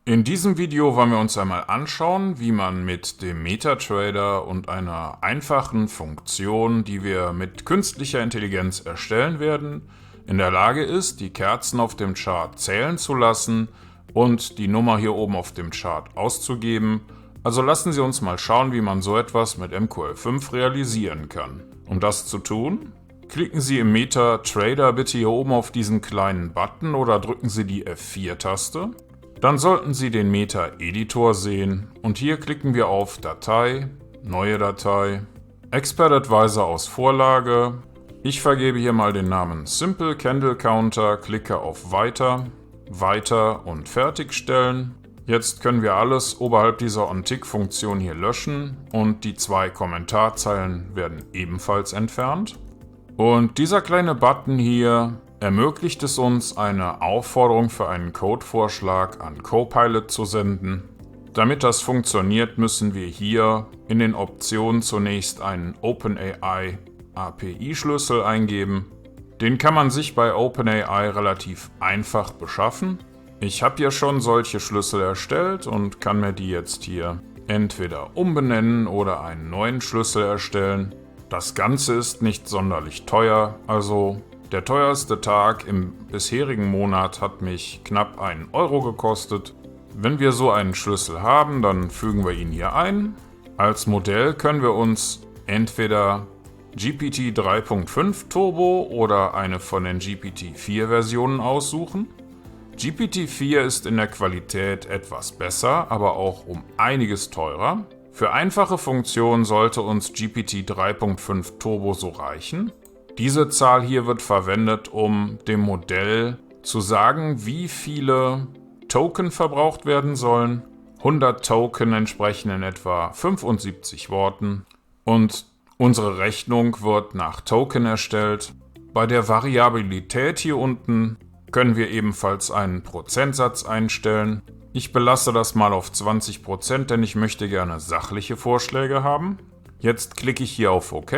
In diesem Video wollen wir uns einmal anschauen, wie man mit dem MetaTrader und einer einfachen Funktion, die wir mit künstlicher Intelligenz erstellen werden, in der Lage ist, die Kerzen auf dem Chart zählen zu lassen und die Nummer hier oben auf dem Chart auszugeben. Also lassen Sie uns mal schauen, wie man so etwas mit MQL5 realisieren kann. Um das zu tun, klicken Sie im MetaTrader bitte hier oben auf diesen kleinen Button oder drücken Sie die F4-Taste. Dann sollten Sie den Meta-Editor sehen und hier klicken wir auf Datei, Neue Datei, Expert Advisor aus Vorlage. Ich vergebe hier mal den Namen Simple Candle Counter, klicke auf Weiter, Weiter und Fertigstellen. Jetzt können wir alles oberhalb dieser OnTick-Funktion hier löschen und die 2 Kommentarzeilen werden ebenfalls entfernt. Und dieser kleine Button hier ermöglicht es uns, eine Aufforderung für einen Codevorschlag an Copilot zu senden. Damit das funktioniert, müssen wir hier in den Optionen zunächst einen OpenAI API-Schlüssel eingeben. Den kann man sich bei OpenAI relativ einfach beschaffen. Ich habe hier schon solche Schlüssel erstellt und kann mir die jetzt hier entweder umbenennen oder einen neuen Schlüssel erstellen. Das Ganze ist nicht sonderlich teuer, also der teuerste Tag im bisherigen Monat hat mich knapp 1 Euro gekostet. Wenn wir so einen Schlüssel haben, dann fügen wir ihn hier ein. Als Modell können wir uns entweder GPT 3.5 Turbo oder eine von den GPT-4 Versionen aussuchen. GPT-4 ist in der Qualität etwas besser, aber auch um einiges teurer. Für einfache Funktionen sollte uns GPT 3.5 Turbo so reichen. Diese Zahl hier wird verwendet, um dem Modell zu sagen, wie viele Token verbraucht werden sollen. 100 Token entsprechen in etwa 75 Worten und unsere Rechnung wird nach Token erstellt. Bei der Variabilität hier unten können wir ebenfalls einen Prozentsatz einstellen. Ich belasse das mal auf 20%, denn ich möchte gerne sachliche Vorschläge haben. Jetzt klicke ich hier auf OK.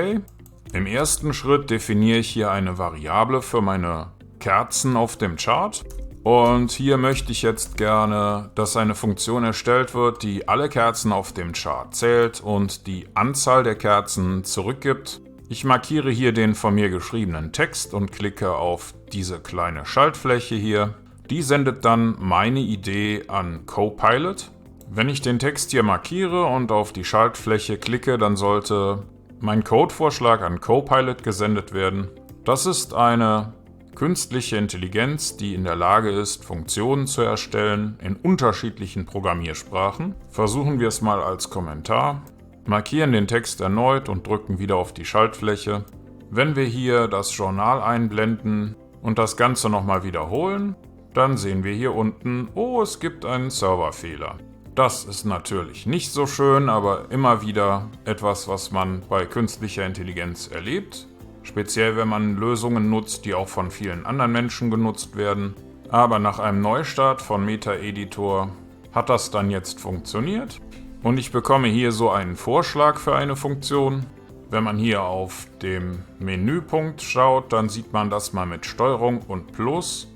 Im ersten Schritt definiere ich hier eine Variable für meine Kerzen auf dem Chart. Und hier möchte ich jetzt gerne, dass eine Funktion erstellt wird, die alle Kerzen auf dem Chart zählt und die Anzahl der Kerzen zurückgibt. Ich markiere hier den von mir geschriebenen Text und klicke auf diese kleine Schaltfläche hier. Die sendet dann meine Idee an Copilot. Wenn ich den Text hier markiere und auf die Schaltfläche klicke, dann sollte mein Codevorschlag an Copilot gesendet werden. Das ist eine künstliche Intelligenz, die in der Lage ist, Funktionen zu erstellen in unterschiedlichen Programmiersprachen. Versuchen wir es mal als Kommentar. Markieren den Text erneut und drücken wieder auf die Schaltfläche. Wenn wir hier das Journal einblenden und das Ganze nochmal wiederholen, dann sehen wir hier unten, oh, es gibt einen Serverfehler. Das ist natürlich nicht so schön, aber immer wieder etwas, was man bei künstlicher Intelligenz erlebt. Speziell, wenn man Lösungen nutzt, die auch von vielen anderen Menschen genutzt werden. Aber nach einem Neustart von Meta-Editor hat das dann jetzt funktioniert. Und ich bekomme hier so einen Vorschlag für eine Funktion. Wenn man hier auf dem Menüpunkt schaut, dann sieht man, dass man mit Steuerung und Plus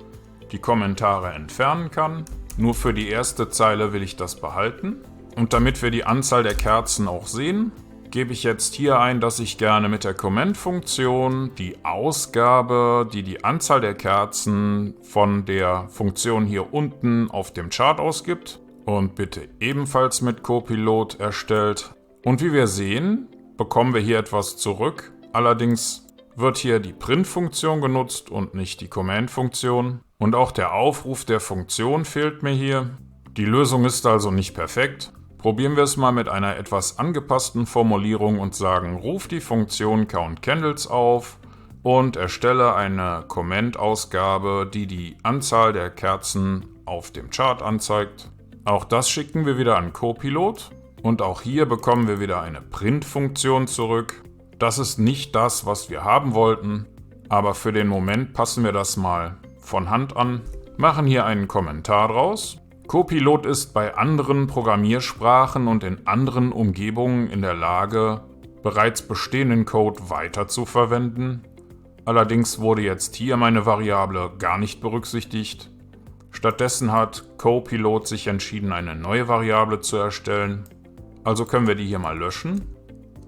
die Kommentare entfernen kann. Nur für die erste Zeile will ich das behalten. Und damit wir die Anzahl der Kerzen auch sehen, gebe ich jetzt hier ein, dass ich gerne mit der Comment-Funktion die Ausgabe, die die Anzahl der Kerzen von der Funktion hier unten auf dem Chart ausgibt und bitte ebenfalls mit Copilot erstellt. Und wie wir sehen, bekommen wir hier etwas zurück. Allerdings wird hier die Print-Funktion genutzt und nicht die Command-Funktion. Und auch der Aufruf der Funktion fehlt mir hier. Die Lösung ist also nicht perfekt. Probieren wir es mal mit einer etwas angepassten Formulierung und sagen, ruf die Funktion Count Candles auf und erstelle eine Comment-Ausgabe, die die Anzahl der Kerzen auf dem Chart anzeigt. Auch das schicken wir wieder an Copilot und auch hier bekommen wir wieder eine Print-Funktion zurück. Das ist nicht das, was wir haben wollten, aber für den Moment passen wir das mal von Hand an, machen hier einen Kommentar draus. Copilot ist bei anderen Programmiersprachen und in anderen Umgebungen in der Lage, bereits bestehenden Code weiter zu verwenden. Allerdings wurde jetzt hier meine Variable gar nicht berücksichtigt. Stattdessen hat Copilot sich entschieden, eine neue Variable zu erstellen. Also können wir die hier mal löschen.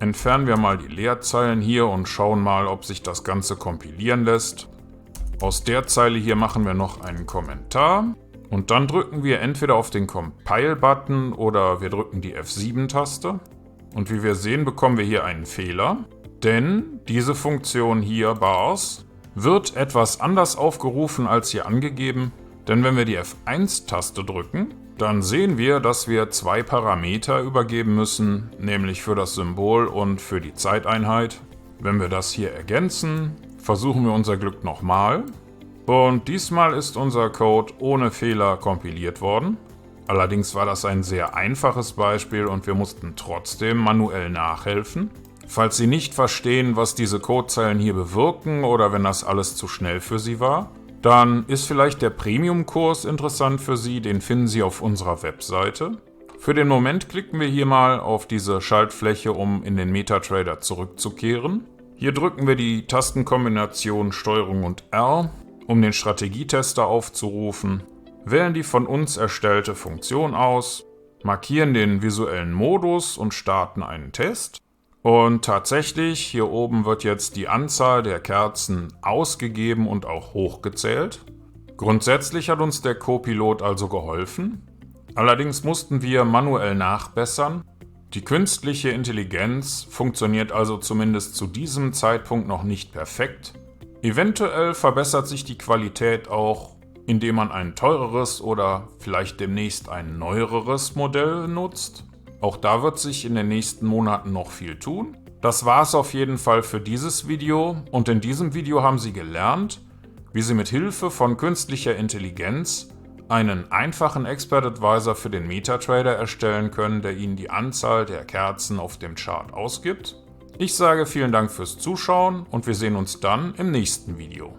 Entfernen wir mal die Leerzeilen hier und schauen mal, ob sich das Ganze kompilieren lässt. Aus der Zeile hier machen wir noch einen Kommentar. Und dann drücken wir entweder auf den Compile-Button oder wir drücken die F7-Taste. Und wie wir sehen, bekommen wir hier einen Fehler. Denn diese Funktion hier, bars, wird etwas anders aufgerufen als hier angegeben. Denn wenn wir die F1-Taste drücken, dann sehen wir, dass wir zwei Parameter übergeben müssen, nämlich für das Symbol und für die Zeiteinheit. Wenn wir das hier ergänzen, versuchen wir unser Glück nochmal. Und diesmal ist unser Code ohne Fehler kompiliert worden. Allerdings war das ein sehr einfaches Beispiel und wir mussten trotzdem manuell nachhelfen. Falls Sie nicht verstehen, was diese Codezeilen hier bewirken oder wenn das alles zu schnell für Sie war, dann ist vielleicht der Premium-Kurs interessant für Sie, den finden Sie auf unserer Webseite. Für den Moment klicken wir hier mal auf diese Schaltfläche, um in den MetaTrader zurückzukehren. Hier drücken wir die Tastenkombination STRG und R, um den Strategietester aufzurufen. Wählen die von uns erstellte Funktion aus, markieren den visuellen Modus und starten einen Test. Und tatsächlich, hier oben wird jetzt die Anzahl der Kerzen ausgegeben und auch hochgezählt. Grundsätzlich hat uns der Copilot also geholfen. Allerdings mussten wir manuell nachbessern. Die künstliche Intelligenz funktioniert also zumindest zu diesem Zeitpunkt noch nicht perfekt. Eventuell verbessert sich die Qualität auch, indem man ein teureres oder vielleicht demnächst ein neueres Modell nutzt. Auch da wird sich in den nächsten Monaten noch viel tun. Das war es auf jeden Fall für dieses Video und in diesem Video haben Sie gelernt, wie Sie mit Hilfe von künstlicher Intelligenz einen einfachen Expert Advisor für den MetaTrader erstellen können, der Ihnen die Anzahl der Kerzen auf dem Chart ausgibt. Ich sage vielen Dank fürs Zuschauen und wir sehen uns dann im nächsten Video.